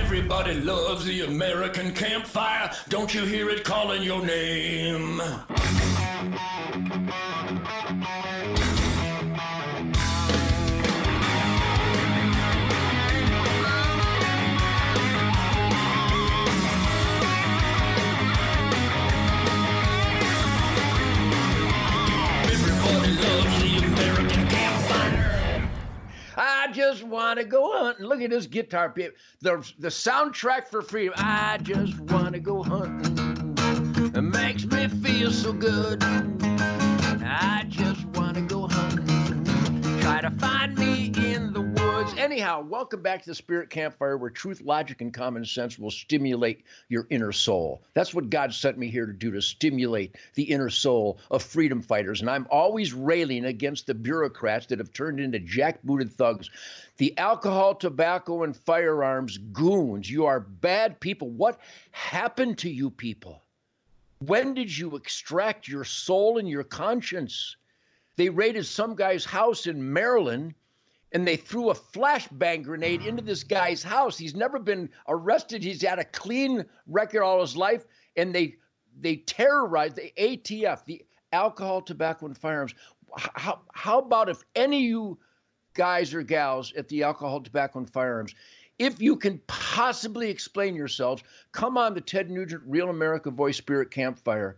Everybody loves the American campfire. Don't you hear it calling your name? Everybody loves the American campfire. I just want to go hunting. Look at this guitar, people. The soundtrack for freedom. I just want to go hunting. It makes me feel so good. I just want to go hunting. Try to find me in the woods. Anyhow, welcome back to the Spirit Campfire, where truth, logic, and common sense will stimulate your inner soul. That's what God sent me here to do, to stimulate the inner soul of freedom fighters. And I'm always railing against the bureaucrats that have turned into jackbooted thugs. The alcohol, tobacco, and firearms goons. You are bad people. What happened to you people? When did you extract your soul and your conscience? They raided some guy's house in Maryland, and they threw a flashbang grenade into this guy's house. He's never been arrested. He's had a clean record all his life, and they terrorized the ATF, the alcohol, tobacco, and firearms. How about if any of you guys or gals at the alcohol, tobacco, and firearms, if you can possibly explain yourselves, come on the Ted Nugent Real America Voice Spirit Campfire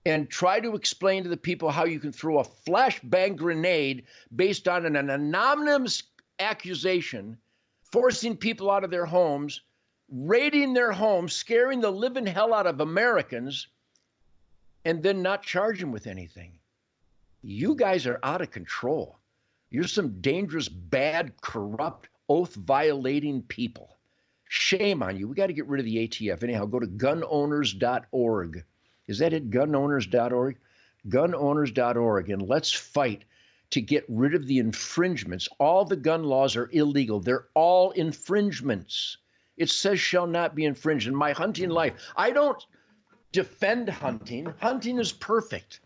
and try to explain to the people how you can throw a flashbang grenade based on an anonymous accusation, forcing people out of their homes, raiding their homes, scaring the living hell out of Americans, and then not charge them with anything. You guys are out of control. You're some dangerous, bad, corrupt, oath-violating people. Shame on you. We got to get rid of the ATF. Anyhow, go to gunowners.org. Is that it? Gunowners.org? Gunowners.org. And let's fight to get rid of the infringements. All the gun laws are illegal. They're all infringements. It says shall not be infringed. In my hunting life, I don't defend hunting. Hunting is perfect.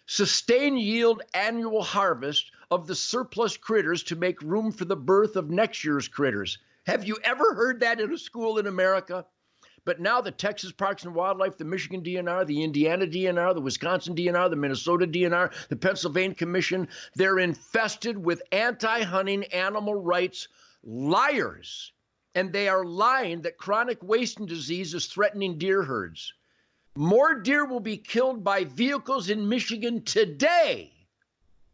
Sustain yield annual harvest of the surplus critters to make room for the birth of next year's critters. Have you ever heard that in a school in America? But now the Texas Parks and Wildlife, the Michigan DNR, the Indiana DNR, the Wisconsin DNR, the Minnesota DNR, the Pennsylvania Commission, they're infested with anti-hunting animal rights liars. And they are lying that chronic wasting disease is threatening deer herds. More deer will be killed by vehicles in Michigan today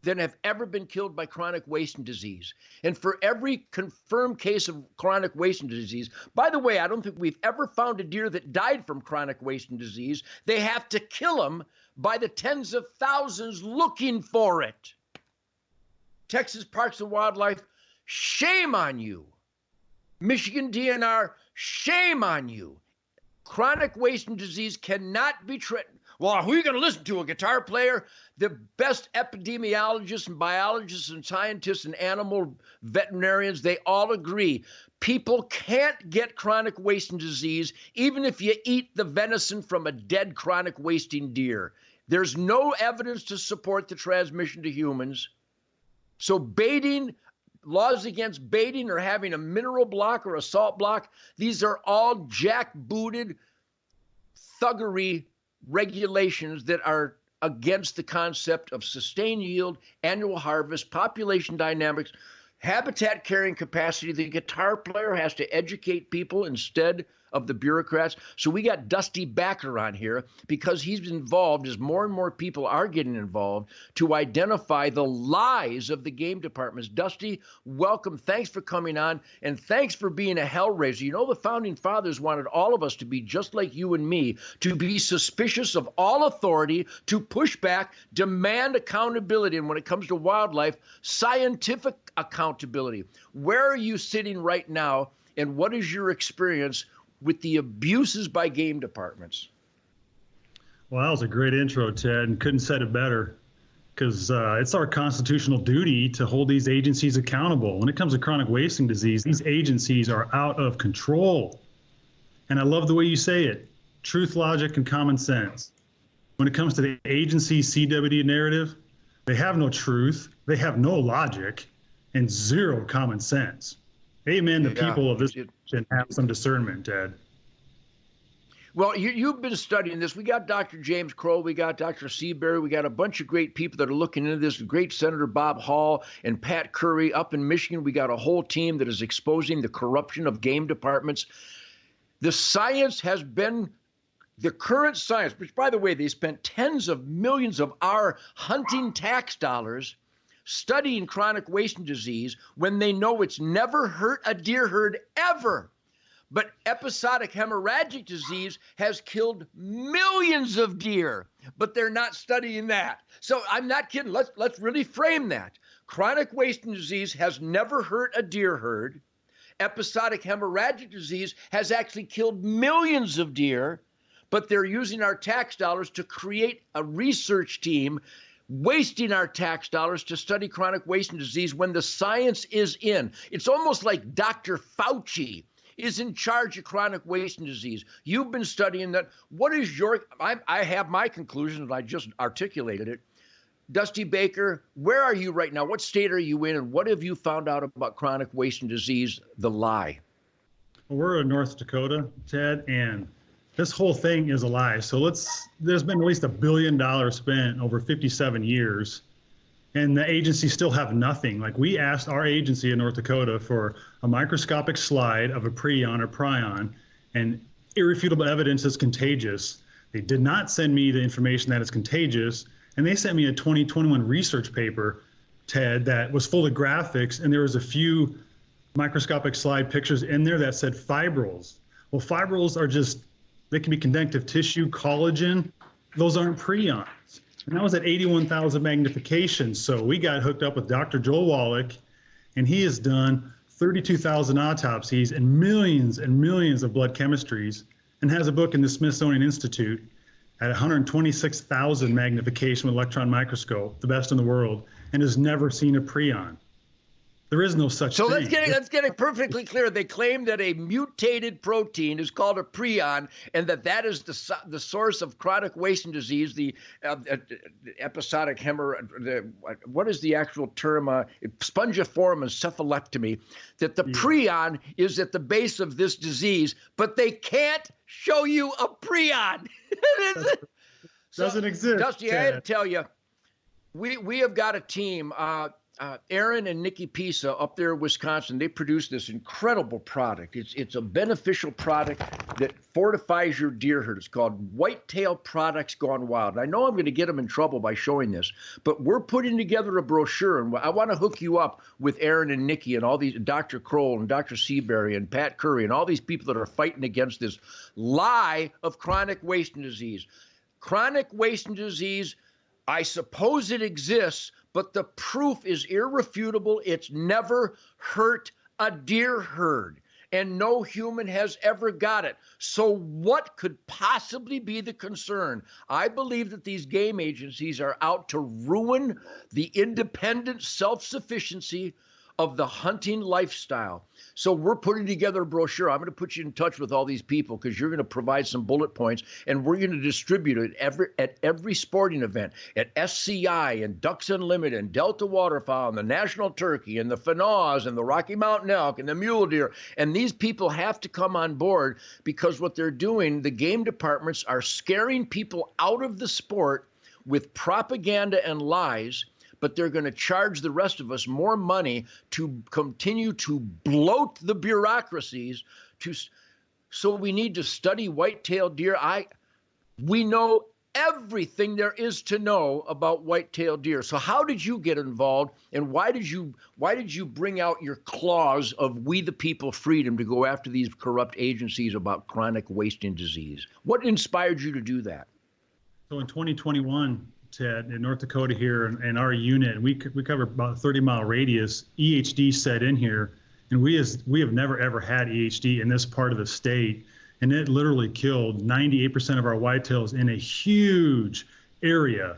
than have ever been killed by chronic wasting disease. And for every confirmed case of chronic wasting disease, by the way, I don't think we've ever found a deer that died from chronic wasting disease. They have to kill them by the tens of thousands looking for it. Texas Parks and Wildlife, shame on you. Michigan DNR, shame on you. Chronic wasting disease cannot be treated. Well, who are you going to listen to? A guitar player? The best epidemiologists and biologists and scientists and animal veterinarians, they all agree. People can't get chronic wasting disease even if you eat the venison from a dead chronic wasting deer. There's no evidence to support the transmission to humans. So baiting, laws against baiting or having a mineral block or a salt block, these are all jackbooted thuggery regulations that are against the concept of sustained yield, annual harvest, population dynamics, habitat carrying capacity. The guitar player has to educate people instead of the bureaucrats. So we got Dusty Backer on here because he's involved, as more and more people are getting involved, to identify the lies of the game departments. Dusty, welcome. Thanks for coming on, and thanks for being a hellraiser. You know, the Founding Fathers wanted all of us to be just like you and me, to be suspicious of all authority, to push back, demand accountability, and when it comes to wildlife, scientific accountability. Where are you sitting right now, and what is your experience with the abuses by game departments? Well, that was a great intro, Ted, and couldn't said it better, because it's our constitutional duty to hold these agencies accountable. When it comes to chronic wasting disease, these agencies are out of control. And I love the way you say it, truth, logic, and common sense. When it comes to the agency CWD narrative, they have no truth, they have no logic, and zero common sense. Amen. The Yeah. people of this nation have some discernment, Ted. Well, you've been studying this. We got Dr. James Crow, we got Dr. Seabury, we got a bunch of great people that are looking into this. Great Senator Bob Hall and Pat Curry up in Michigan. We got a whole team that is exposing the corruption of game departments. The science has been, the current science, which, by the way, they spent tens of millions of our hunting tax dollars studying chronic wasting disease when they know it's never hurt a deer herd ever. But episodic hemorrhagic disease has killed millions of deer, but they're not studying that. So I'm not kidding. Let's really frame that. Chronic wasting disease has never hurt a deer herd. Episodic hemorrhagic disease has actually killed millions of deer, but they're using our tax dollars to create a research team, wasting our tax dollars to study chronic wasting disease when the science is in. It's almost like Dr. Fauci is in charge of chronic wasting disease. You've been studying that. What is your, I have my conclusion, and I just articulated it. Dusty Baker, where are you right now? What state are you in, and what have you found out about chronic wasting disease, the lie? Well, we're in North Dakota, Ted, and this whole thing is a lie. So there's been at least $1 billion spent over 57 years. And the agency still have nothing. Like, we asked our agency in North Dakota for a microscopic slide of a prion or prion and irrefutable evidence is contagious. They did not send me the information that it's contagious. And they sent me a 2021 research paper, Ted, that was full of graphics. And there was a few microscopic slide pictures in there that said fibrils. Well, fibrils are just, they can be connective tissue, collagen. Those aren't prions. And that was at 81,000 magnification. So we got hooked up with Dr. Joel Wallach, and he has done 32,000 autopsies and millions of blood chemistries, and has a book in the Smithsonian Institute at 126,000 magnification with electron microscope, the best in the world, and has never seen a prion. There is no such thing. So let's get it perfectly clear. They claim that a mutated protein is called a prion, and that is the source of chronic wasting disease, the episodic what is the actual term? Spongiform encephalotomy. That the prion is at the base of this disease, but they can't show you a prion. Doesn't exist. Dusty, I had to tell you, we have got a team. Aaron and Nikki Pisa up there in Wisconsin, they produce this incredible product. It's a beneficial product that fortifies your deer herd. It's called Whitetail Products Gone Wild. And I know I'm going to get them in trouble by showing this, but we're putting together a brochure, and I want to hook you up with Aaron and Nikki and all these, Dr. Kroll and Dr. Seabury and Pat Curry and all these people that are fighting against this lie of chronic wasting disease. Chronic wasting disease, I suppose it exists, but the proof is irrefutable. It's never hurt a deer herd, and no human has ever got it. So what could possibly be the concern? I believe that these game agencies are out to ruin the independent self-sufficiency of the hunting lifestyle. So we're putting together a brochure. I'm going to put you in touch with all these people because you're going to provide some bullet points, and we're going to distribute it at every sporting event, at SCI and Ducks Unlimited and Delta Waterfowl and the National Turkey and the Fanaws and the Rocky Mountain Elk and the Mule Deer. And these people have to come on board because what they're doing, the game departments are scaring people out of the sport with propaganda and lies, but they're going to charge the rest of us more money to continue to bloat the bureaucracies. So we need to study white-tailed deer. We know everything there is to know about white-tailed deer. So how did you get involved, and why did you bring out your claws of we the people freedom to go after these corrupt agencies about chronic wasting disease? What inspired you to do that? So in 2021, Ted, in North Dakota here, and our unit, we cover about a 30-mile radius. EHD set in here, and we have never ever had EHD in this part of the state, and it literally killed 98% of our whitetails in a huge area.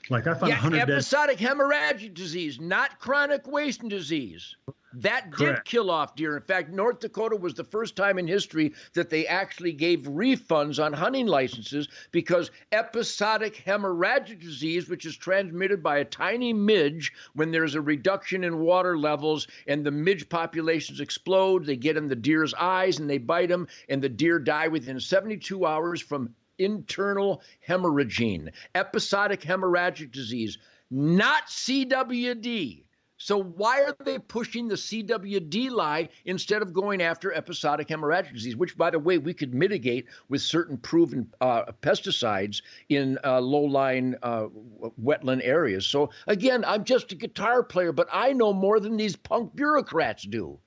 Like, I found 100 episodic hemorrhagic disease, not chronic wasting disease. That did Correct. kill off deer. In fact, North Dakota was the first time in history that they actually gave refunds on hunting licenses because episodic hemorrhagic disease, which is transmitted by a tiny midge when there's a reduction in water levels and the midge populations explode, they get in the deer's eyes and they bite them, and the deer die within 72 hours from internal hemorrhaging. Episodic hemorrhagic disease, not CWD. So why are they pushing the CWD lie instead of going after episodic hemorrhagic disease, which, by the way, we could mitigate with certain proven pesticides in low-lying wetland areas? So, again, I'm just a guitar player, but I know more than these punk bureaucrats do.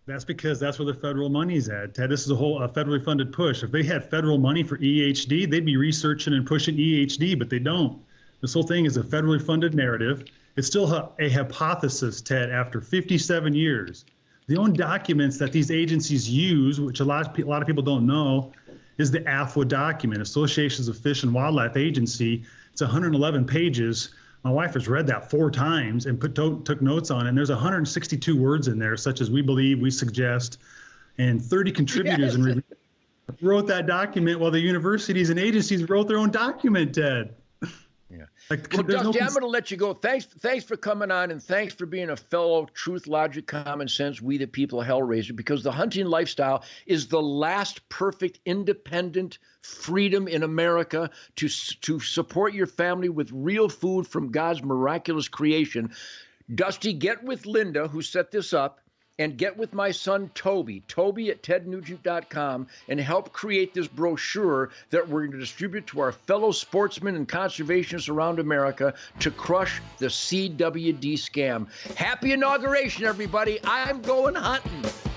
That's because that's where the federal money's at, Ted. This is a whole federally funded push. If they had federal money for EHD, they'd be researching and pushing EHD, but they don't. This whole thing is a federally funded narrative. It's still a hypothesis, Ted, after 57 years. The only documents that these agencies use, which a lot of people don't know, is the AFWA document, Associations of Fish and Wildlife Agency. It's 111 pages. My wife has read that 4 times and took notes on it. And there's 162 words in there, such as we believe, we suggest, and 30 contributors Yes. wrote that document while the universities and agencies wrote their own document, Ted. Yeah. Well, Dusty, I'm going to let you go. Thanks for coming on, and thanks for being a fellow truth, logic, common sense, we the people hellraiser, because the hunting lifestyle is the last perfect independent freedom in America to support your family with real food from God's miraculous creation. Dusty, get with Linda, who set this up, and get with my son, Toby at tednugent.com, and help create this brochure that we're going to distribute to our fellow sportsmen and conservationists around America to crush the CWD scam. Happy inauguration, everybody. I'm going hunting.